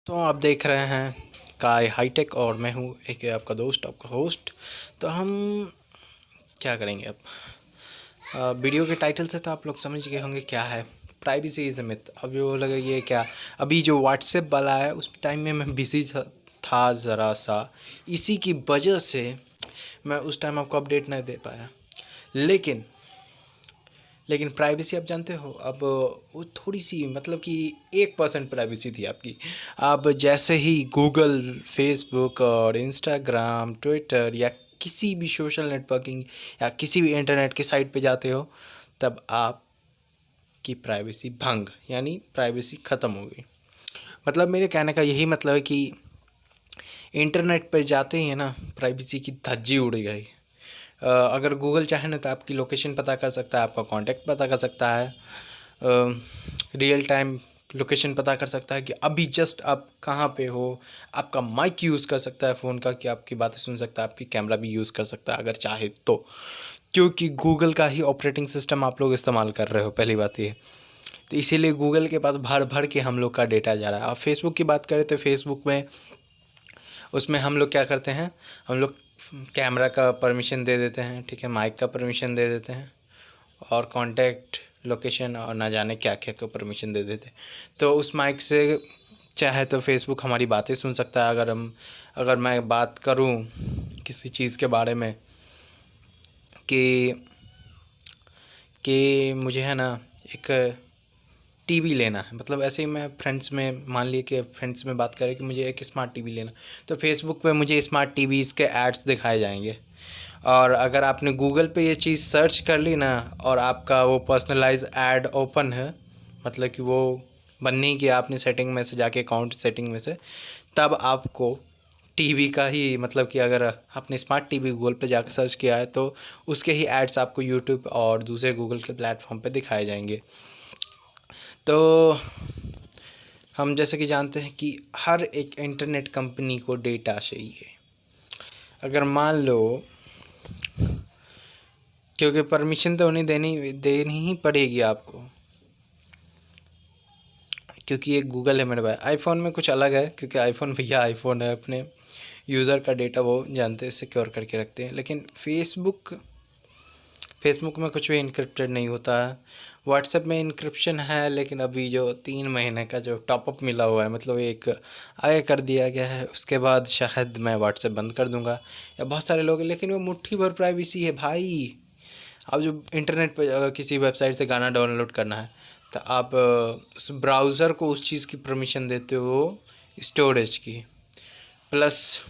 तो आप देख रहे हैं काय हाईटेक और मैं हूँ एक आपका दोस्त आपका होस्ट। तो हम क्या करेंगे अब? वीडियो के टाइटल से तो आप लोग समझ गए होंगे क्या है। Privacy is a myth. अब वो लगे ये क्या, अभी जो व्हाट्सएप वाला है उस टाइम में मैं बिज़ी था ज़रा सा, इसी की वजह से मैं उस टाइम आपको अपडेट नहीं दे पाया। लेकिन प्राइवेसी आप जानते हो, अब वो थोड़ी सी मतलब कि 1% प्राइवेसी थी आपकी। अब जैसे ही गूगल, फेसबुक और इंस्टाग्राम, ट्विटर या किसी भी सोशल नेटवर्किंग या किसी भी इंटरनेट के साइट पे जाते हो, तब आपकी प्राइवेसी भंग यानी प्राइवेसी ख़त्म हो गई। मतलब मेरे कहने का यही मतलब है कि इंटरनेट पे जाते ही है ना, प्राइवेसी की धज्जी उड़ गई। अगर गूगल चाहे ना तो आपकी लोकेशन पता कर सकता है, आपका कांटेक्ट पता कर सकता है, रियल टाइम लोकेशन पता कर सकता है कि अभी जस्ट आप कहाँ पे हो। आपका माइक यूज़ कर सकता है फ़ोन का कि आपकी बातें सुन सकता है, आपकी कैमरा भी यूज़ कर सकता है अगर चाहे तो, क्योंकि गूगल का ही ऑपरेटिंग सिस्टम आप लोग इस्तेमाल कर रहे हो। पहली बात ये, तो इसीलिए गूगल के पास भर भर के हम लोग का डेटा जा रहा है। अब फेसबुक की बात करें तो फेसबुक में उसमें हम लोग क्या करते हैं, हम लोग कैमरा का परमिशन दे देते हैं, ठीक है, माइक का परमिशन दे देते हैं और कांटेक्ट, लोकेशन और ना जाने क्या क्या का परमिशन दे देते हैं। तो उस माइक से चाहे तो फेसबुक हमारी बातें सुन सकता है। अगर मैं बात करूं किसी चीज़ के बारे में कि मुझे है ना एक टीवी लेना है, मतलब ऐसे ही मैं फ्रेंड्स में मान लिए कि फ्रेंड्स में बात करें कि मुझे एक स्मार्ट टीवी लेना, तो फेसबुक पे मुझे स्मार्ट टीवीज़ के एड्स दिखाए जाएंगे। और अगर आपने गूगल पे ये चीज़ सर्च कर ली ना और आपका वो पर्सनलाइज ऐड ओपन है, मतलब कि वो बनने की आपने सेटिंग में से जाके अकाउंट सेटिंग में से, तब आपको टीवी का ही मतलब कि अगर आपने स्मार्ट टीवी गूगल पे जाकर सर्च किया है तो उसके ही एड्स आपको यूट्यूब और दूसरे गूगल के प्लेटफॉर्म पे दिखाए जाएंगे। तो हम जैसे कि जानते हैं कि हर एक इंटरनेट कंपनी को डेटा चाहिए। अगर मान लो, क्योंकि परमिशन तो उन्हें देनी ही पड़ेगी आपको, क्योंकि एक गूगल है मेरे भाई। आईफोन में कुछ अलग है, क्योंकि आईफोन भैया आईफोन है, अपने यूज़र का डेटा वो जानते हैं, सिक्योर करके रखते हैं। लेकिन फेसबुक में कुछ भी इनक्रिप्टेड नहीं होता है। व्हाट्सएप में इनक्रिप्शन है, लेकिन अभी जो 3 महीने का जो टॉपअप मिला हुआ है, मतलब एक आगे कर दिया गया है, उसके बाद शायद मैं व्हाट्सएप बंद कर दूंगा या बहुत सारे लोग। लेकिन वो मुट्ठी भर प्राइवेसी है भाई। आप जो इंटरनेट पर अगर किसी वेबसाइट से गाना डाउनलोड करना है तो आप उस ब्राउज़र को उस चीज़ की परमिशन देते हो, स्टोरेज की। प्लस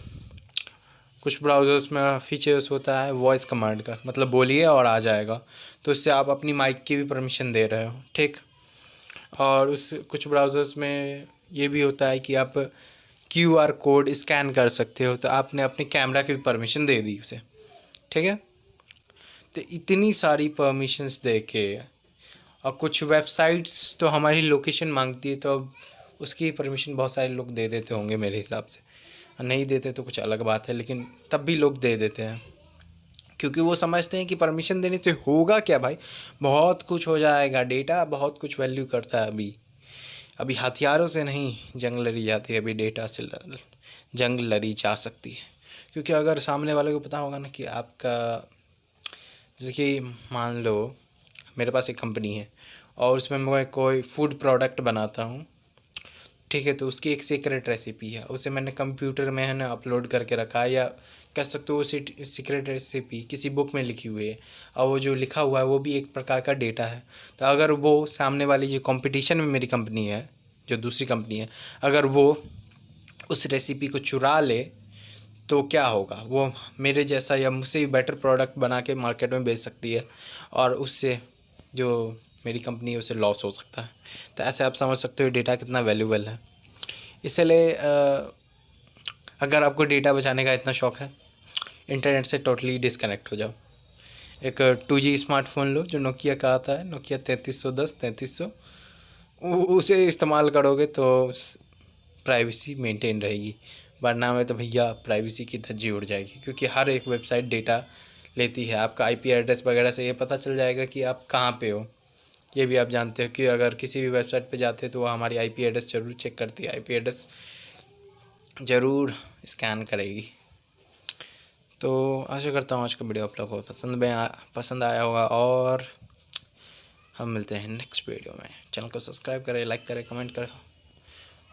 कुछ ब्राउज़र्स में फीचर्स होता है वॉइस कमांड का, मतलब बोलिए और आ जाएगा, तो इससे आप अपनी माइक की भी परमिशन दे रहे हो, ठीक। और उस कुछ ब्राउज़र्स में ये भी होता है कि आप QR कोड स्कैन कर सकते हो, तो आपने अपने कैमरा की भी परमिशन दे दी उसे, ठीक है। तो इतनी सारी परमिशंस दे के, और कुछ वेबसाइट्स तो हमारी लोकेशन मांगती है, तो अब उसकी परमिशन बहुत सारे लोग दे देते होंगे मेरे हिसाब से। नहीं देते तो कुछ अलग बात है, लेकिन तब भी लोग दे देते हैं, क्योंकि वो समझते हैं कि परमिशन देने से होगा क्या भाई, बहुत कुछ हो जाएगा, डेटा बहुत कुछ वैल्यू करता है। अभी हथियारों से नहीं जंग लड़ी जाती है, अभी डेटा से जंग लड़ी जा सकती है। क्योंकि अगर सामने वाले को पता होगा ना कि आपका, जैसे कि मान लो मेरे पास एक कंपनी है और उसमें मैं कोई फूड प्रोडक्ट बनाता हूँ, ठीक है, तो उसकी एक सीक्रेट रेसिपी है, उसे मैंने कंप्यूटर में है ना अपलोड करके रखा है, या कह सकते हो उसी सीक्रेट रेसिपी किसी बुक में लिखी हुई है, और वो जो लिखा हुआ है वो भी एक प्रकार का डेटा है। तो अगर वो सामने वाली जो कंपटीशन में मेरी कंपनी है, जो दूसरी कंपनी है, अगर वो उस रेसिपी को चुरा ले तो क्या होगा, वो मेरे जैसा या मुझसे भी बेटर प्रोडक्ट बना के मार्केट में बेच सकती है, और उससे जो मेरी कंपनी है उसे लॉस हो सकता है। तो ऐसे आप समझ सकते हो डेटा कितना वैल्यूबल है। इसलिए अगर आपको डेटा बचाने का इतना शौक़ है, इंटरनेट से टोटली डिस्कनेक्ट हो जाओ। एक 2G स्मार्टफोन लो जो नोकिया का आता है, नोकिया 3310 3300, उसे इस्तेमाल करोगे तो प्राइवेसी मेंटेन रहेगी। वरना में तो भैया प्राइवेसी की धज्जी उड़ जाएगी, क्योंकि हर एक वेबसाइट डेटा लेती है। आपका IP एड्रेस वगैरह से ये पता चल जाएगा कि आप कहाँ पे हो। ये भी आप जानते हो कि अगर किसी भी वेबसाइट पे जाते हैं तो वो हमारी IP एड्रेस ज़रूर चेक करती है। IP एड्रेस ज़रूर स्कैन करेगी। तो आशा करता हूँ आज का वीडियो आप लोगों को पसंद आया होगा, और हम मिलते हैं नेक्स्ट वीडियो में। चैनल को सब्सक्राइब करें, लाइक करें, कमेंट करें,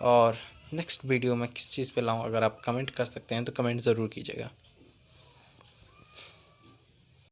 और नेक्स्ट वीडियो में किस चीज़ पे लाऊं अगर आप कमेंट कर सकते हैं तो कमेंट ज़रूर कीजिएगा।